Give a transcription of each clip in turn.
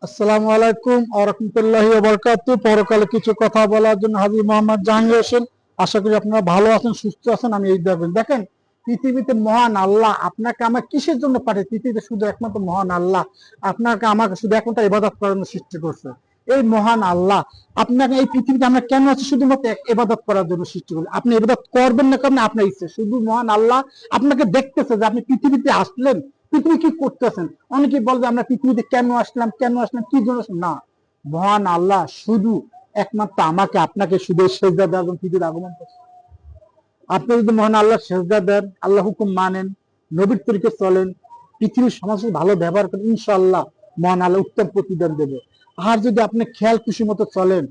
আসসালামু আলাইকুম ওয়া রাহমাতুল্লাহি ওয়া বারাকাতুহু। পরকালে কিছু কথা বলার জন্য হাজী মোহাম্মদ জাহাঙ্গীর হোসেন। আশা করি আপনারা ভালো আছেন, সুস্থ আছেন। আমি এই দেখবেন, দেখেন পৃথিবীতে মহান আল্লাহ আপনাকে আমার কিসের জন্য পাঠিয়ে? পৃথিবীতে শুধু একমাত্র মহান আল্লাহ আপনাকে আমাকে শুধু একমাত্র ইবাদত করার জন্য সৃষ্টি করছে। এই মহান আল্লাহ আপনাকে এই পৃথিবীতে আমরা কেন আছি? শুধুমাত্র ইবাদত করার জন্য সৃষ্টি করছে। আপনি ইবাদত করবেন না কারণ আপনার ইচ্ছে। শুধু মহান আল্লাহ আপনাকে দেখতেছে যে আপনি পৃথিবীতে আসলেন, পৃথিবী কি করতেছেন। অনেকে বলবে আমরা পৃথিবীতে কেন আসলাম, কি জন্য আসলাম। না, মহান আল্লাহ শুধু একমাত্র আমাকে আপনাকে শুধু সেজদা দেওয়ার জন্য পৃথিবীতে আগমন করছে। আপনি যদি মহান আল্লাহ সেজদা দেন, আল্লাহ হুকুম মানেন, নবীর তরিকে চলেন, পৃথিবীর সমাজে ভালো ব্যবহার করেন, ইনশাআল্লাহ মহান আল্লাহ উত্তম প্রতিদান দেবে। আর যদি আপনি খেয়াল খুশি মতো চলেন,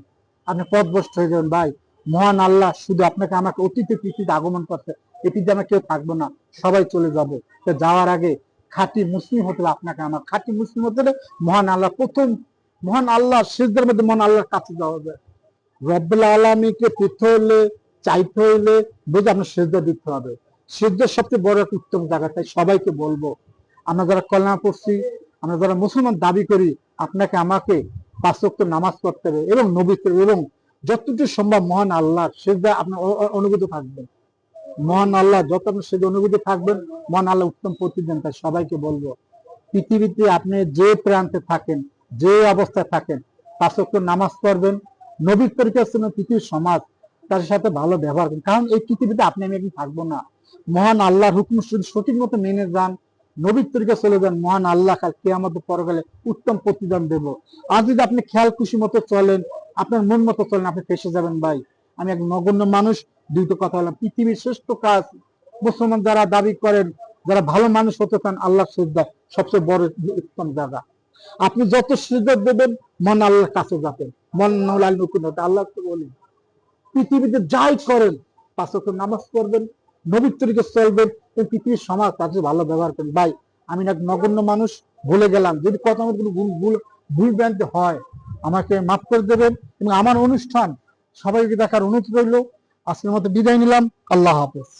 আপনি পথভ্রষ্ট হয়ে যাবেন। ভাই, মহান আল্লাহ শুধু আপনাকে আমাকে অতীতে পৃথিবীতে আগমন করছে। এই পৃথিবীতে আমরা কেউ থাকবো না, সবাই চলে যাবে। তো যাওয়ার আগে খাঁটি মুসলিম হতে হবে। আপনাকে আমার খাঁটি মুসলিম হতে হলে মহান আল্লাহ প্রথম, মহান আল্লাহ সিজদার মধ্যে মহান আল্লাহর কাছে যাওয়া যায়। রব্বুল আলামিনকে পেতে হলে, চাইতে হইলে বুঝে আপনার সিজদা দিতে হবে। সিজদার সবচেয়ে বড় একটা উত্তম জায়গা। তাই সবাইকে বলবো, আমরা যারা কলেমা পড়ছি, আমরা যারা মুসলমান দাবি করি, আপনাকে আমাকে 5 ওয়াক্ত নামাজ পড়তে হবে এবং নবী এবং যতটুকু সম্ভব মহান আল্লাহর সিজদা আপনার অনুভূত থাকবেন। মহান আল্লাহ যত আপনি সে অনুভূতি থাকবেন, মহান আল্লাহ উত্তম প্রতিদান। তাই সবাইকে বলবো, পৃথিবীতে আপনি যে প্রান্তে থাকেন, যে অবস্থায় থাকেন, 5 ওয়াক্ত নামাজ পড়বেন, নবীর তরিকার জন্য পৃথিবীর সমাজ তার সাথে ভালো ব্যবহার করেন। কারণ এই পৃথিবীতে আপনি আমি একদিন থাকবো না। মহান আল্লাহর হুকুম সঠিক মতো মেনে যান, নবীর তরিকা চলে যান, মহান আল্লাহ কাল কিয়ামত পরকালে উত্তম প্রতিদান দেব। আর যদি আপনি খেয়াল খুশি মতো চলেন, আপনার মন মতো চলেন, আপনি ফেসে যাবেন। ভাই, আমি এক নগণ্য মানুষ, দুইটা কথা বললাম। পৃথিবীর শ্রেষ্ঠ কাজ মুসলমান যারা দাবি করেন, যারা ভালো মানুষ হতে চান, আল্লাহ সিজদা সবচেয়ে বড় উত্তম জায়গা। আপনি যত সিজদা দেবেন, মন আল্লাহর কাছে যাবেন। মন আল্লাহ বলেন, পৃথিবীতে যাই করেন 5 ওয়াক্ত নামাজ পড়বেন, নবীর তরিকে চলবেন, এই পৃথিবীর সমাজ তাদের ভালো ব্যবহার করেন। ভাই, আমি এক নগণ্য মানুষ, ভুলে গেলাম। যদি কথা আমার কোনো ভুল ভ্রান্তি হয়, আমাকে মাফ করে দেবেন। এবং আমার অনুষ্ঠান সবাইকে দেখার অনুরোধ রইল। আজকের মতো বিদায় নিলাম। আল্লাহ হাফেজ।